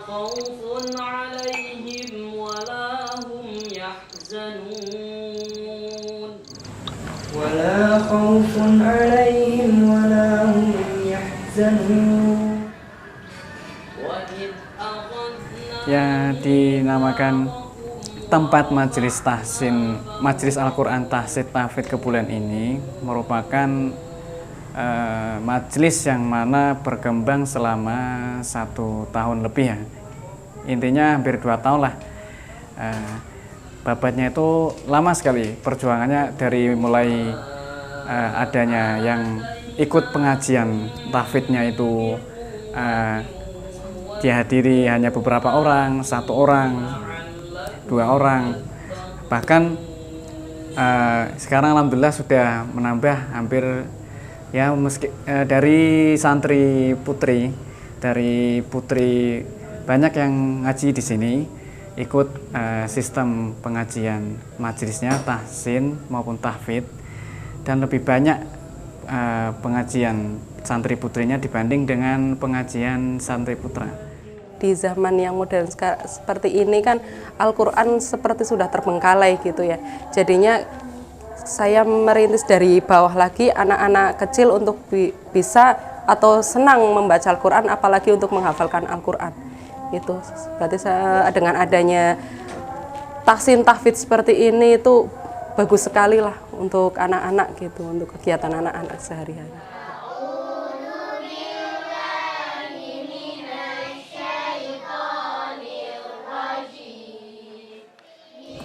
خوف عليهم ولا هم يحزنون ولا خوف عليهم ولا هم يحزنون. Ya, dinamakan tempat majelis tahsin, majelis Al-Quran Tahsin Tahfidz Kebulen ini merupakan majelis yang mana berkembang selama 1 tahun lebih ya. Intinya hampir 2 tahun lah. Babatnya itu lama sekali perjuangannya, dari mulai adanya yang ikut pengajian tahfidznya itu dihadiri hanya beberapa orang, 1 orang, 2 orang, bahkan sekarang alhamdulillah sudah menambah hampir ya, meski dari santri putri, banyak yang ngaji di sini, ikut sistem pengajian majelisnya tahsin maupun tahfidz, dan lebih banyak pengajian santri putrinya dibanding dengan pengajian santri putra. Di zaman yang modern seperti ini kan Al-Quran seperti sudah terbengkalai gitu ya. Jadinya saya merintis dari bawah lagi, anak-anak kecil untuk bisa atau senang membaca Al-Quran, apalagi untuk menghafalkan Al-Quran. Itu berarti dengan adanya tahsin tahfidz seperti ini itu bagus sekali lah untuk anak-anak gitu, untuk kegiatan anak-anak sehari-hari.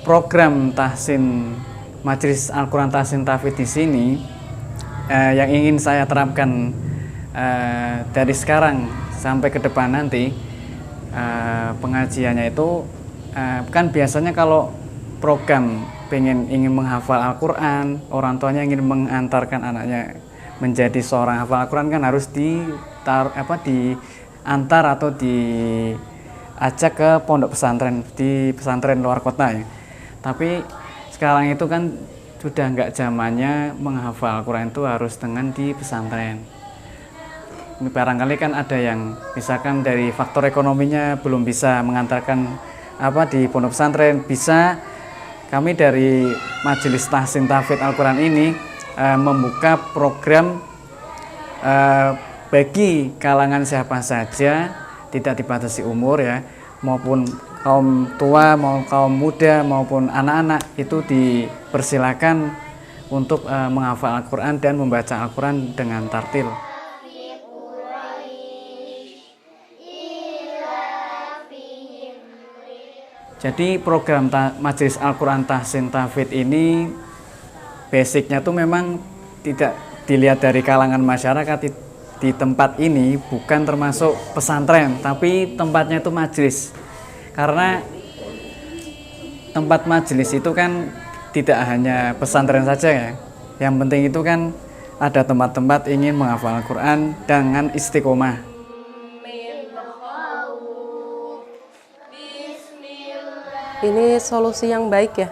Program tahsin Majelis Al-Quran Tahsin Tahfidz di sini yang ingin saya terapkan dari sekarang sampai ke depan nanti, pengajiannya itu kan biasanya kalau program ingin menghafal Al-Quran, orang tuanya ingin mengantarkan anaknya menjadi seorang hafal Al-Quran, kan harus diantar atau diajak ke pondok pesantren, di pesantren luar kota ya. Tapi sekarang itu kan sudah nggak zamannya menghafal Al-Quran itu harus dengan di pesantren. Barangkali kan ada yang misalkan dari faktor ekonominya belum bisa mengantarkan di pondok pesantren, bisa kami dari Majelis Tahsin Tahfidz Al-Quran ini membuka program bagi kalangan siapa saja, tidak dibatasi umur ya, maupun kaum tua, mau kaum muda maupun anak-anak, itu dipersilakan untuk menghafal Al-Quran dan membaca Al-Quran dengan tartil. Jadi program Majelis Al-Quran Tahsin Tahfidz ini basicnya tuh memang tidak dilihat dari kalangan masyarakat. Di tempat ini bukan termasuk pesantren, tapi tempatnya itu majelis. Karena tempat majelis itu kan tidak hanya pesantren saja ya. Yang penting itu kan ada tempat-tempat ingin menghafal Al-Quran dengan istiqomah. Ini solusi yang baik ya.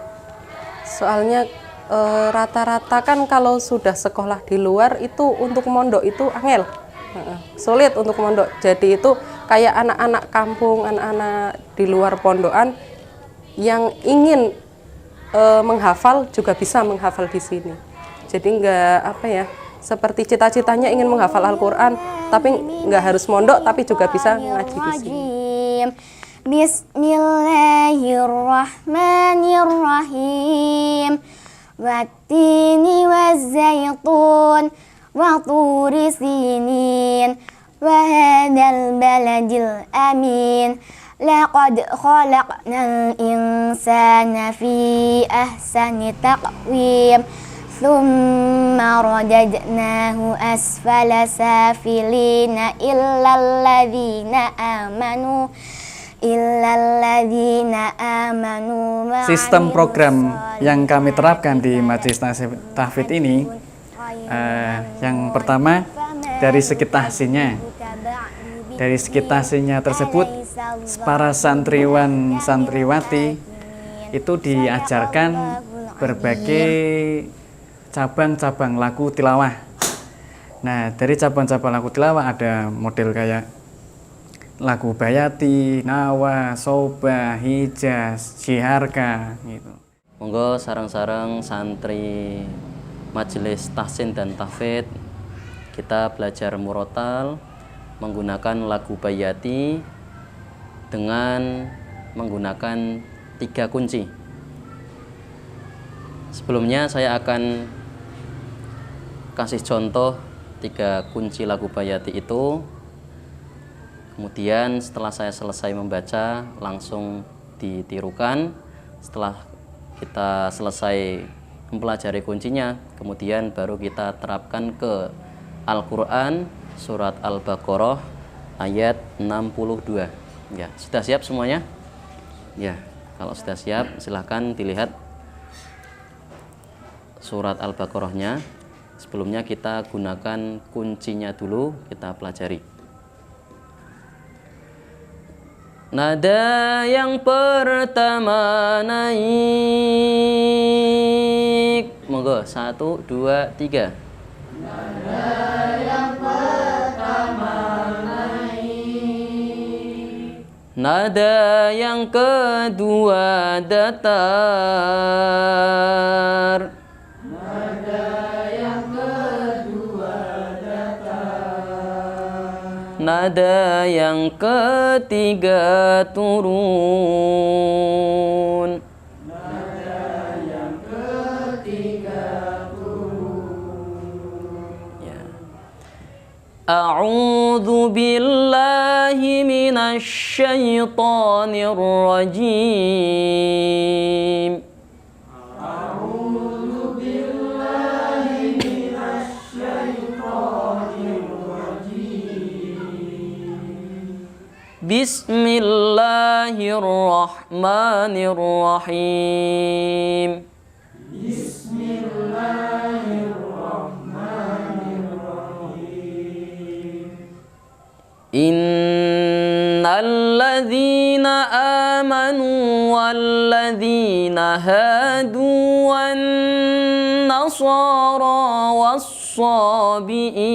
Soalnya rata-rata kan kalau sudah sekolah di luar itu untuk mondok itu angel. Sulit untuk mondok. Jadi itu kayak anak-anak kampung, anak-anak di luar pondokan yang ingin menghafal juga bisa menghafal di sini. Jadi nggak seperti cita-citanya ingin menghafal Al-Quran, tapi nggak harus mondok, tapi juga bisa ngaji di sini. Bismillahirrahmanirrahim. Wattini wazzaitun wa turi sinin wa hadzal baladil amin. Laqad khalaqnal insana fi ahsani taqwim. Thumma radadnahu asfala safilina illal ladzina amanu. Sistem program yang kami terapkan di Majelis Tahfidz ini, yang pertama dari segi tahsinnya. Dari segi tahsinnya tersebut, para santriwan santriwati itu diajarkan berbagai cabang-cabang lagu tilawah. Nah, dari cabang-cabang lagu tilawah ada model kayak lagu Bayati, Nawa, Soba, Hijaz, Jiharka gitu. Monggo sareng-sareng santri Majelis Tahsin dan Tahfidz kita belajar murotal menggunakan lagu Bayati dengan menggunakan 3 kunci. Sebelumnya saya akan kasih contoh 3 kunci lagu Bayati itu. Kemudian setelah saya selesai membaca langsung ditirukan. Setelah kita selesai mempelajari kuncinya, kemudian baru kita terapkan ke Al-Quran surat Al-Baqarah ayat 62. Ya, sudah siap semuanya? Ya, kalau sudah siap silahkan dilihat surat Al-Baqarahnya. Sebelumnya kita gunakan kuncinya dulu, kita pelajari. Nada yang pertama naik. Monggo 1, 2, 3. Nada yang pertama naik. Nada yang kedua datar. Nada yang ketiga turun. Nada yang ketiga turun. Ya. A'udzu billahi minasy syaithanir rajim. Bismillahirrahmanirrahim. Bismillahirrahmanirrahim. Innalladzina amanu walladzina hadu wan nasara was-sabiin.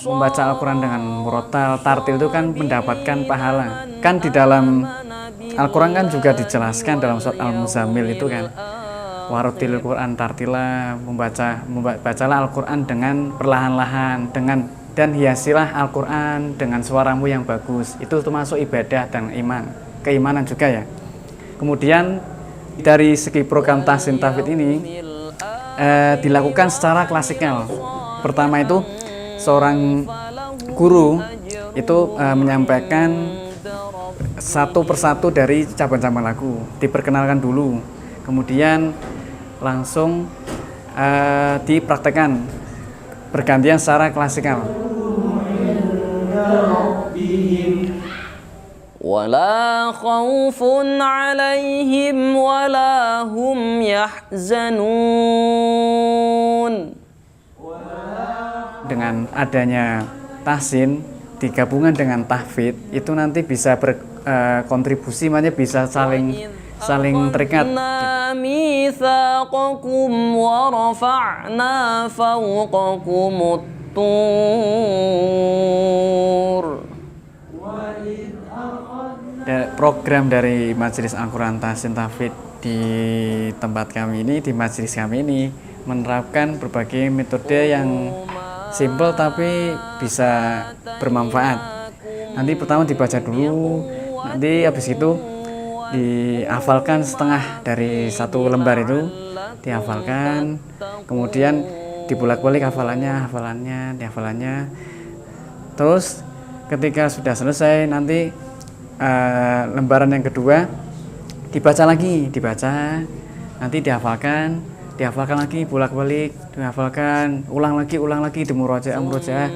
Membaca Al-Quran dengan murotal, tartil itu kan mendapatkan pahala. Kan di dalam Al-Quran kan juga dijelaskan dalam surat Al-Muzammil itu kan, warutil Quran tartila, bacalah Al-Quran dengan perlahan-lahan, dan hiasilah Al-Quran dengan suaramu yang bagus. Itu termasuk ibadah dan keimanan juga ya. Kemudian dari segi program tahsin tahfidz ini dilakukan secara klasikal. Pertama itu seorang guru itu menyampaikan satu persatu dari cabang-cabang lagu, diperkenalkan dulu, kemudian langsung dipraktekkan bergantian secara klasikal. Wala khaufun 'alaihim wala hum yahzanun. Dengan adanya tahsin digabungan dengan tahfidz itu nanti bisa berkontribusi, makanya bisa saling terikat. Mitsaqakum wa rafa'na fawqakumut tur. Program dari Majelis Al-Quran Tahsin Tahfidz di tempat kami ini, di majelis kami ini menerapkan berbagai metode yang simple tapi bisa bermanfaat. Nanti pertama dibaca dulu, nanti habis itu dihafalkan setengah dari satu lembar itu, dihafalkan, kemudian dibolak-balik hafalannya. Terus ketika sudah selesai nanti lembaran yang kedua dibaca, nanti dihafalkan lagi, bolak-balik, dihafalkan, ulang lagi, murojaah.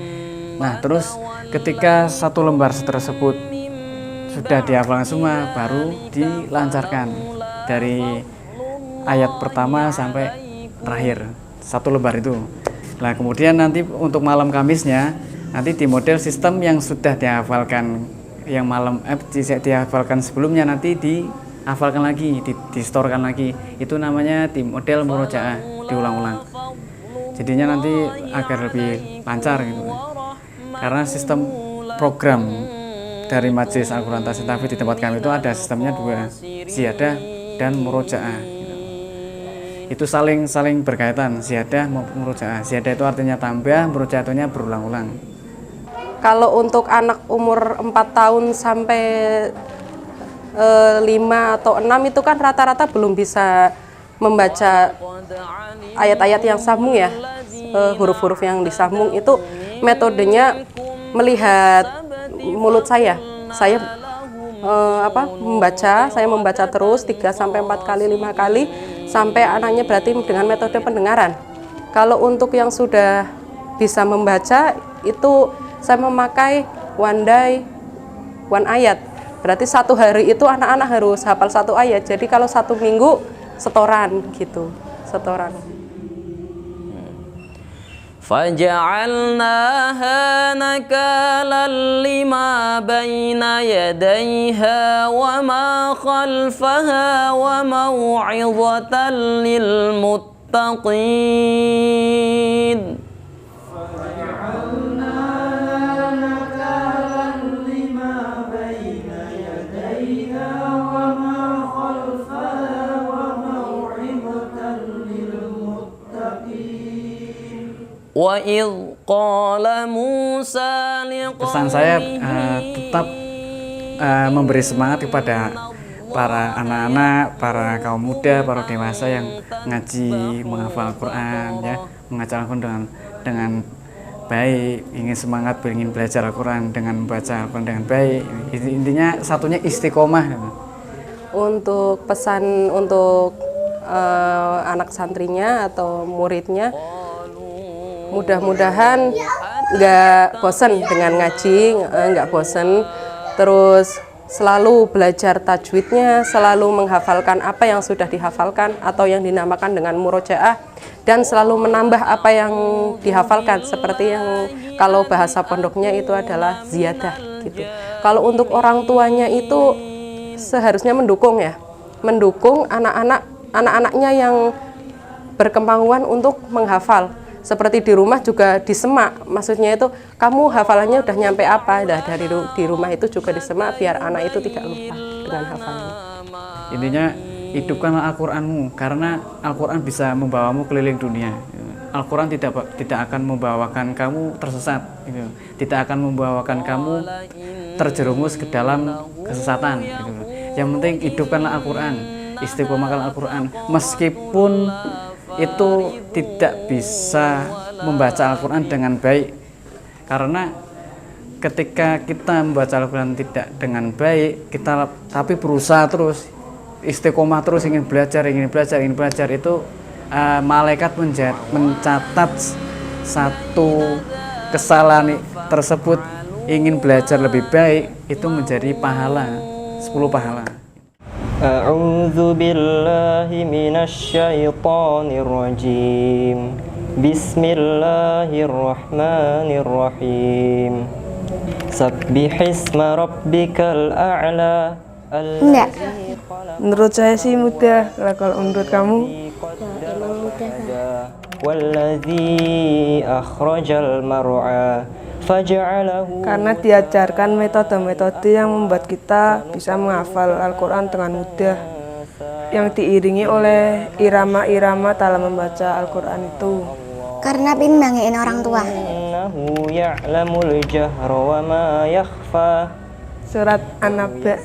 Nah, terus ketika satu lembar tersebut sudah dihafalkan semua, baru dilancarkan dari ayat pertama sampai terakhir satu lembar itu. Nah, kemudian nanti untuk malam Kamisnya nanti di model sistem yang sudah dihafalkan yang malam dihafalkan sebelumnya nanti dihafalkan lagi, distorkan lagi. Itu namanya di model murojaah, diulang-ulang. Jadinya nanti agar lebih lancar gitu. Karena sistem program dari Majelis Al-Quran Tahsin Tahfidz di tempat kami itu ada sistemnya dua, ziyadah dan murojaah. Itu saling berkaitan, ziyadah maupun murojaah. Ziyadah itu artinya tambah, murojaah itu berulang-ulang. Kalau untuk anak umur 4 tahun sampai 5 atau 6 itu kan rata-rata belum bisa membaca ayat-ayat yang sambung ya, huruf-huruf yang disambung. Itu metodenya melihat mulut saya membaca terus 3 sampai 4 kali, 5 kali sampai anaknya berarti dengan metode pendengaran. Kalau untuk yang sudah bisa membaca itu saya memakai one day one ayat. Berarti 1 hari itu anak-anak harus hafal 1 ayat. Jadi kalau 1 minggu setoran gitu, setoran. فجعلناها نكالا لما بين يديها وما خلفها وموعظة للمتقين وَإِذْ قَالَ مُوسَى Pesan saya tetap memberi semangat kepada para anak-anak, para kaum muda, para dewasa yang ngaji, menghafal Al-Quran, ya, mengajar Al-Quran dengan baik, ingin semangat, ingin belajar Al-Quran dengan membaca Al-Quran dengan baik. Intinya satunya istiqomah. Untuk pesan untuk anak santrinya atau muridnya, mudah-mudahan nggak bosan dengan ngaji, nggak bosan, terus selalu belajar tajwidnya, selalu menghafalkan apa yang sudah dihafalkan atau yang dinamakan dengan murojaah, dan selalu menambah apa yang dihafalkan, seperti yang kalau bahasa pondoknya itu adalah ziyadah gitu. Kalau untuk orang tuanya itu seharusnya mendukung ya, mendukung anak-anaknya yang berkemampuan untuk menghafal. Seperti di rumah juga disemak, maksudnya itu kamu hafalannya udah nyampe apa, dah dari di rumah itu juga disemak biar anak itu tidak lupa dengan hafalannya. Intinya hidupkanlah Al-Quranmu, karena Al-Quran bisa membawamu keliling dunia. Al-Quran tidak akan membawakan kamu tersesat, tidak akan membawakan kamu terjerumus ke dalam kesesatan. Yang penting hidupkanlah Al-Quran, istiqomahkanlah Al-Quran, meskipun itu tidak bisa membaca Al-Quran dengan baik, karena ketika kita membaca Al-Quran tidak dengan baik, kita tapi berusaha terus, istiqomah terus, ingin belajar, itu malaikat mencatat satu kesalahan tersebut, ingin belajar lebih baik, itu menjadi pahala, 10 pahala. A'udzu billahi minasy syaithanir rajim. Bismillahirrahmanirrahim. Sabbihisma rabbikal a'la. Enggak. Menurut saya sih mudah. Kalau menurut kamu? Walladzi akhrajal mar'a faja'alahu. Karena diajarkan metode-metode yang membuat kita bisa menghafal Al-Quran dengan mudah, yang diiringi oleh irama-irama dalam membaca Al-Quran itu. Karena pin banggain orang tua. Innahu ya'lamul jahra wa ma yakhfa. Surat An-Naba.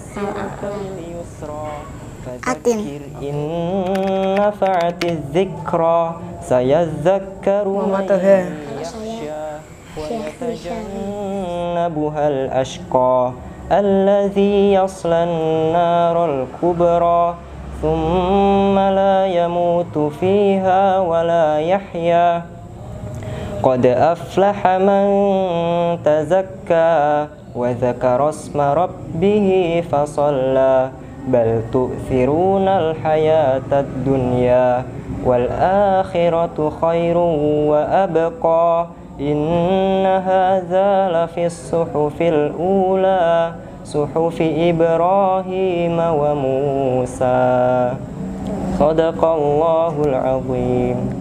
Atin. Inna fa'atiz dzikra sayadzakkaru man yakhsha wa yatajannabuhal ashqa alladzi yaslan naral kubra thumma la yamutu fiha wa la yahya qad aflaha man tazakka wa dzakara isma rabbih fasalla بل تؤثرون الحياة الدنيا والآخرة خير وأبقى إن هذا لفي الصحف الأولى صحف إبراهيم وموسى صدق الله العظيم.